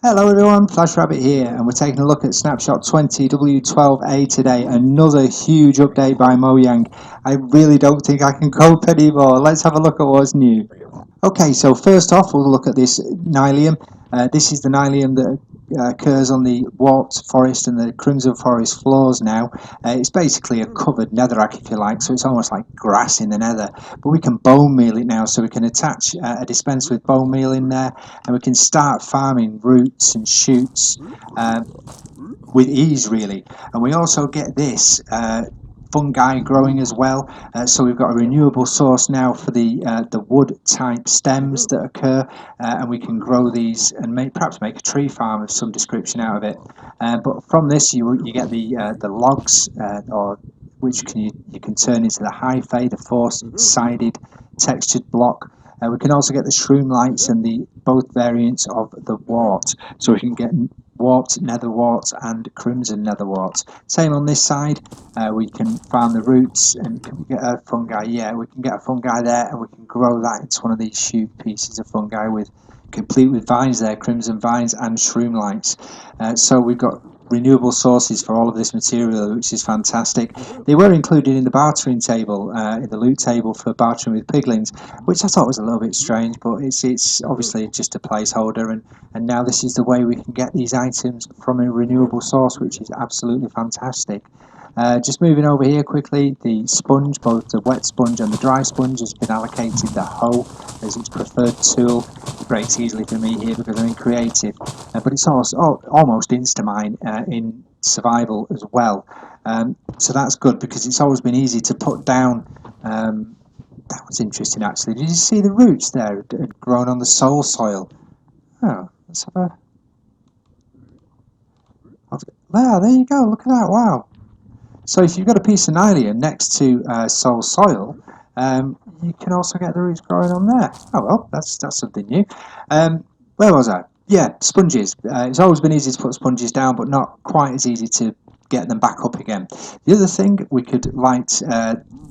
Hello everyone, Flashrabbit here, and we're taking a look at Snapshot 20W12A today. Another huge update by Mojang. I really don't think I can cope anymore. Let's have a look at what's new. Okay, so first off, we'll look at this Nylium. This is the Nylium that occurs on the warped forest and the crimson forest floors now. It's basically a covered netherrack, if you like, so it's almost like grass in the nether. But we can bone meal it now, so we can attach a dispenser with bone meal in there, and we can start farming roots and shoots with ease, really. And we also get this fungi growing as well, so we've got a renewable source now for the wood type stems that occur, and we can grow these and perhaps make a tree farm of some description out of it. But from this you get the logs, or which you can turn into the hyphae, the four-sided textured block. We can also get the shroom lights and the both variants of the wart, so we can get warped nether warts and crimson nether warts. Same on this side. We can farm the roots and can we get a fungi. Yeah, we can get a fungi there, and we can grow that into one of these shoot pieces of fungi complete with vines there, crimson vines and shroom lights. So we've got renewable sources for all of this material, which is fantastic. They were included in the bartering table, in the loot table for bartering with piglins, which I thought was a little bit strange, but it's obviously just a placeholder, and now this is the way we can get these items from a renewable source, which is absolutely fantastic. Just moving over here quickly, the sponge, both the wet sponge and the dry sponge, has been allocated the hoe as its preferred tool. It breaks easily for me here because I'm in creative, but it's also almost insta-mine in survival as well. So that's good because it's always been easy to put down. That was interesting actually. Did you see the roots there had grown on the soul soil? Oh, let's have a... Wow, there you go, look at that, wow. So if you've got a piece of Nylium next to soul soil, you can also get the roots growing on there. Oh well, that's something new. Where was I? Yeah, sponges. It's always been easy to put sponges down, but not quite as easy to get them back up again. The other thing, we could light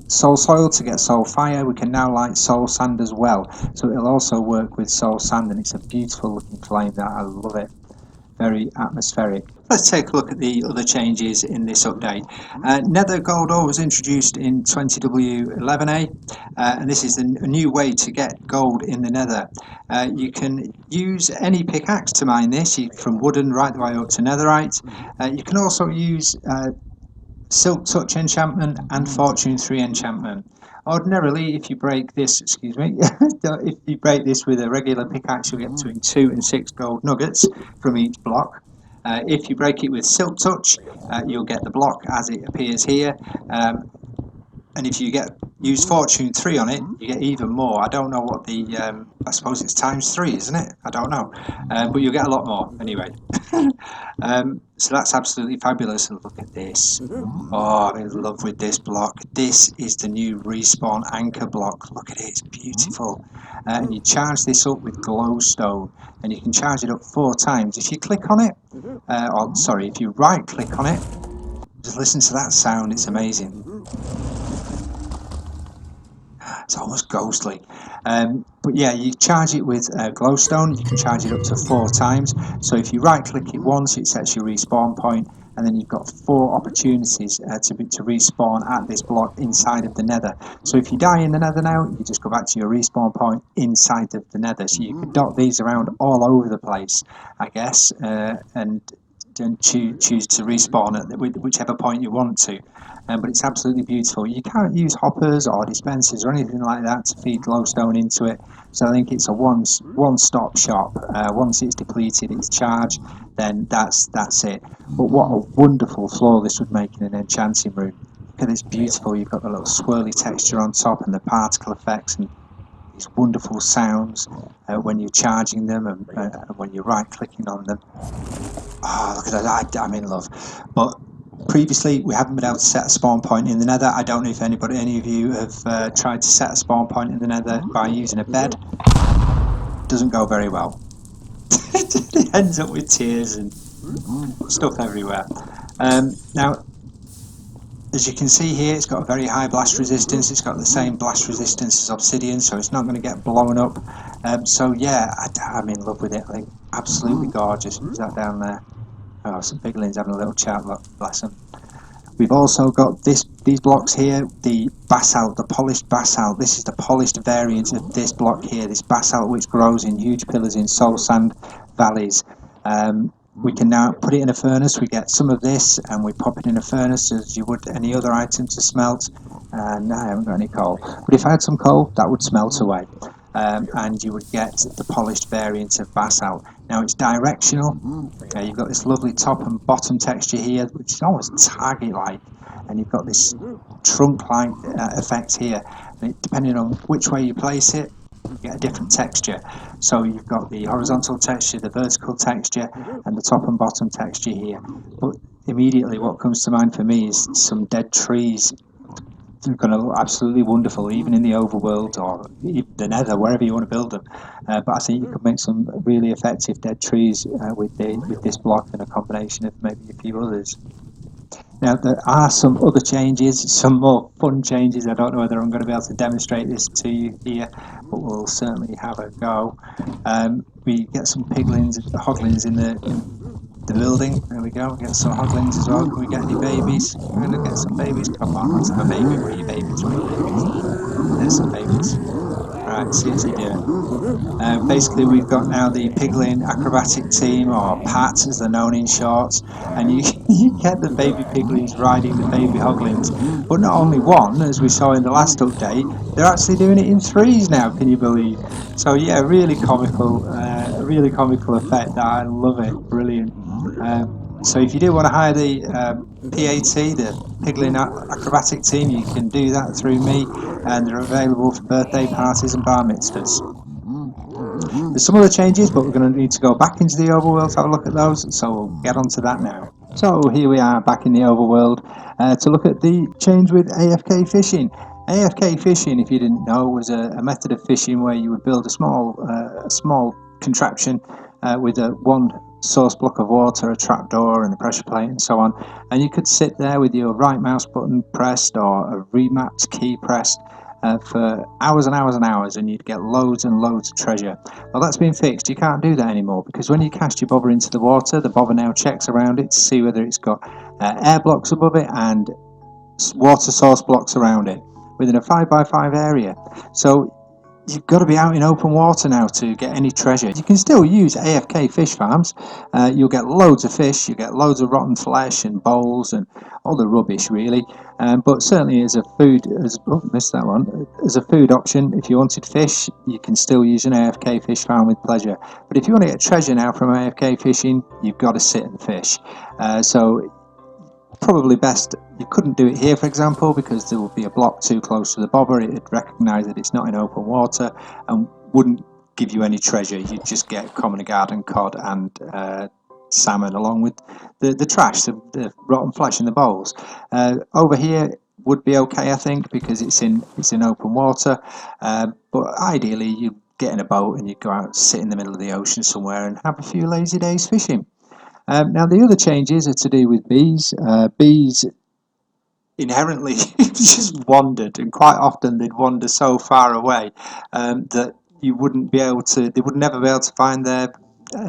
soul soil to get soul fire. We can now light soul sand as well, so it'll also work with soul sand, and it's a beautiful looking flame. That I love it. Very atmospheric. Let's take a look at the other changes in this update. Nether Gold Ore was introduced in 20W11A, and this is a new way to get gold in the Nether. You can use any pickaxe to mine this, from wooden right the way up to netherite. You can also use Silk Touch enchantment and Fortune 3 enchantment. Ordinarily, if you break this, excuse me, if you break this with a regular pickaxe, you'll get between 2 and 6 gold nuggets from each block. If you break it with Silk Touch, you'll get the block as it appears here. And if you use Fortune 3 on it, you get even more. I don't know what the, I suppose it's times 3, isn't it? I don't know. But you'll get a lot more anyway. So that's absolutely fabulous. And look at this. Oh, I'm in love with this block. This is the new respawn anchor block. Look at it, it's beautiful. And you charge this up with glowstone, and you can charge it up 4 times. If you click on it, or sorry, if you right click on it, just listen to that sound, it's amazing. It's almost ghostly. But yeah, you charge it with glowstone. You can charge it up to 4 times. So if you right click it once, it sets your respawn point, and then you've got 4 opportunities to respawn at this block inside of the nether. So if you die in the nether now, you just go back to your respawn point inside of the nether. So you can dot these around all over the place, I guess, and choose to respawn at whichever point you want to. But it's absolutely beautiful. You can't use hoppers or dispensers or anything like that to feed glowstone into it, so I think it's a one-stop shop. Once it's depleted, it's charged, then that's it. But what a wonderful floor this would make in an enchanting room. Look at this, beautiful. You've got the little swirly texture on top and the particle effects and these wonderful sounds when you're charging them and when you're right clicking on them. Oh, look at that, I'm in love. But previously we haven't been able to set a spawn point in the nether. I don't know if any of you have tried to set a spawn point in the nether by using a bed. Doesn't go very well. It ends up with tears and stuff everywhere. Now, as you can see here, it's got a very high blast resistance. It's got the same blast resistance as obsidian, so it's not going to get blown up. So yeah, I'm in love with it. I think absolutely gorgeous. Who's that down there? Oh, some piglins having a little chat, look, bless them. We've also got these blocks here, the basalt, the polished basalt. This is the polished variant of this block here, this basalt which grows in huge pillars in soul sand valleys. We can now put it in a furnace. We get some of this and we pop it in a furnace as you would any other item to smelt. No, I haven't got any coal. But if I had some coal, that would smelt away. And you would get the polished variant of basalt. Now it's directional. You've got this lovely top and bottom texture here, which is almost target-like, and you've got this trunk-like effect here. And depending on which way you place it, you get a different texture. So you've got the horizontal texture, the vertical texture, and the top and bottom texture here. But immediately what comes to mind for me is some dead trees. They're going to look absolutely wonderful, even in the overworld or the nether, wherever you want to build them. But I think you could make some really effective dead trees with this block and a combination of maybe a few others. Now, there are some other changes, some more fun changes. I don't know whether I'm going to be able to demonstrate this to you here, but we'll certainly have a go. We get some piglins, hoglins in the building. There we go. Get some hoglins as well. Can we get any babies? We're going to get some babies. Come on, let's have a baby. Where are you babies? Where are you babies? There's some babies. Right, see what you're doing. Basically, we've got now the piglin acrobatic team, or PAT as they're known in short, and you get the baby piglins riding the baby hoglins. But not only one, as we saw in the last update, they're actually doing it in threes now. Can you believe? So yeah, really comical effect. I love it. Brilliant. So if you do want to hire the PAT, the Piglin Acrobatic Team, you can do that through me, and they're available for birthday parties and bar mitzvahs. There's some other changes, but we're going to need to go back into the overworld to have a look at those, so we'll get on to that now. So here we are back in the overworld to look at the change with AFK Fishing. AFK Fishing, if you didn't know, was a method of fishing where you would build a small contraption with one source block of water, a trapdoor and a pressure plate and so on, and you could sit there with your right mouse button pressed or a remapped key pressed for hours and hours and hours, and you'd get loads and loads of treasure. Well, that's been fixed. You can't do that anymore, because when you cast your bobber into the water, the bobber now checks around it to see whether it's got air blocks above it and water source blocks around it within a 5x5 area. So you've got to be out in open water now to get any treasure. You can still use AFK Fish Farms. You'll get loads of fish, you get loads of rotten flesh and bowls and all the rubbish really. But certainly as a food, as a food option, if you wanted fish, you can still use an AFK Fish Farm with pleasure. But if you want to get treasure now from AFK fishing, you've got to sit and fish. So probably best, you couldn't do it here for example, because there would be a block too close to the bobber. It'd recognise that it's not in open water and wouldn't give you any treasure. You'd just get common garden cod and salmon, along with the trash, the rotten flesh in the bowls. Over here would be okay, I think, because it's in open water, but ideally you'd get in a boat and you'd go out, sit in the middle of the ocean somewhere and have a few lazy days fishing. Now the other changes are to do with bees. Bees inherently just wandered, and quite often they'd wander so far away that you wouldn't be able to, they would never be able to find their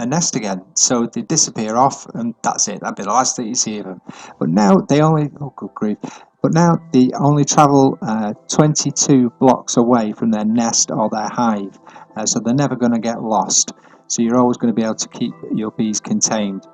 nest again. So they disappear off, and that's it. That'd be the last that you see of them. But now they only, oh good grief, but now they only travel 22 blocks away from their nest or their hive, so they're never going to get lost. So you're always going to be able to keep your bees contained,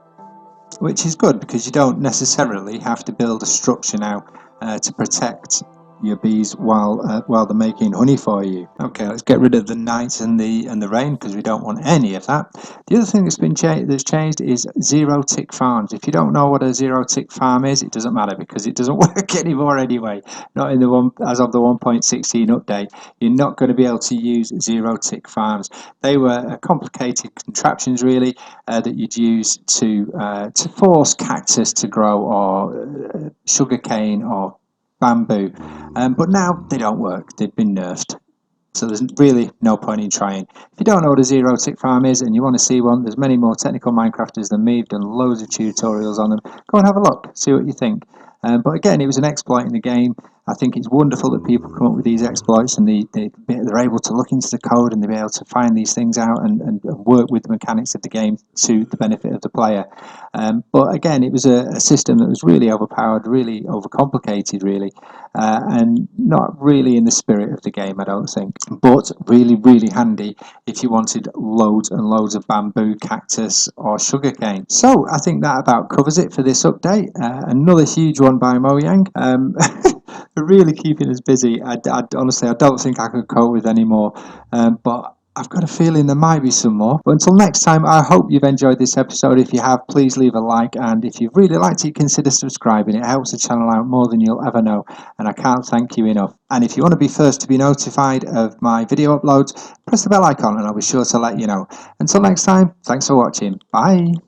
which is good because you don't necessarily have to build a structure now to protect your bees while they're making honey for you. Okay, let's get rid of the night and the rain, because we don't want any of that. The other thing that's changed is zero tick farms. If you don't know what a zero tick farm is, it doesn't matter, because it doesn't work anymore anyway. Not in the as of the 1.16 update. You're not going to be able to use zero tick farms. They were complicated contraptions really that you'd use to force cactus to grow, or sugarcane or bamboo, but now they don't work. They've been nerfed, so there's really no point in trying. If you don't know what a zero tick farm is and you want to see one, there's many more technical Minecrafters than me. I've done loads of tutorials on them. Go and have a look, see what you think. But again, it was an exploit in the game, I think it's wonderful that people come up with these exploits and they're able to look into the code and they're able to find these things out and work with the mechanics of the game to the benefit of the player. But again, it was a system that was really overpowered, really overcomplicated, really, and not really in the spirit of the game, I don't think. But really, really handy if you wanted loads and loads of bamboo, cactus, or sugarcane. So I think that about covers it for this update. Another huge one by Mojang. They're really keeping us busy. Honestly, I don't think I could cope with any more. But I've got a feeling there might be some more. But until next time, I hope you've enjoyed this episode. If you have, please leave a like. And if you've really liked it, consider subscribing. It helps the channel out more than you'll ever know. And I can't thank you enough. And if you want to be first to be notified of my video uploads, press the bell icon and I'll be sure to let you know. Until next time, thanks for watching. Bye.